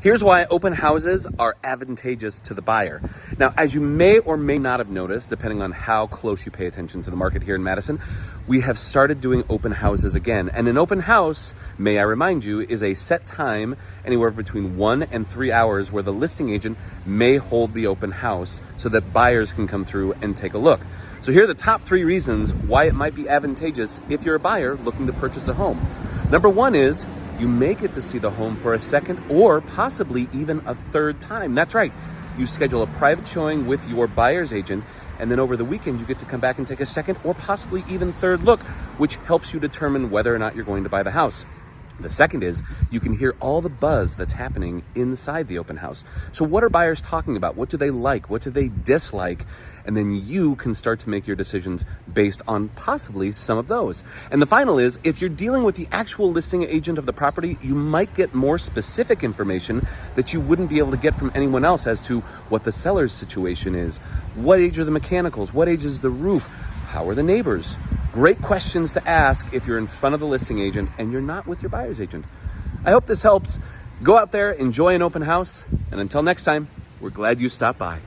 Here's why open houses are advantageous to the buyer. Now, as you may or may not have noticed, depending on how close you pay attention to the market here in Madison, we have started doing open houses again. And an open house, may I remind you, is a set time anywhere between 1 and 3 hours where the listing agent may hold the open house so that buyers can come through and take a look. So here are the top 3 reasons why it might be advantageous if you're a buyer looking to purchase a home. Number 1 is you may get to see the home for a second or possibly even a third time. That's right. You schedule a private showing with your buyer's agent, and then over the weekend, you get to come back and take a second or possibly even third look, which helps you determine whether or not you're going to buy the house. The second is you can hear all the buzz that's happening inside the open house. So what are buyers talking about? What do they like? What do they dislike? And then you can start to make your decisions based on possibly some of those. And the final is, if you're dealing with the actual listing agent of the property, you might get more specific information that you wouldn't be able to get from anyone else as to what the seller's situation is. What age are the mechanicals? What age is the roof? How are the neighbors? Great questions to ask if you're in front of the listing agent and you're not with your buyer's agent. I hope this helps. Go out there, enjoy an open house, and until next time, we're glad you stopped by.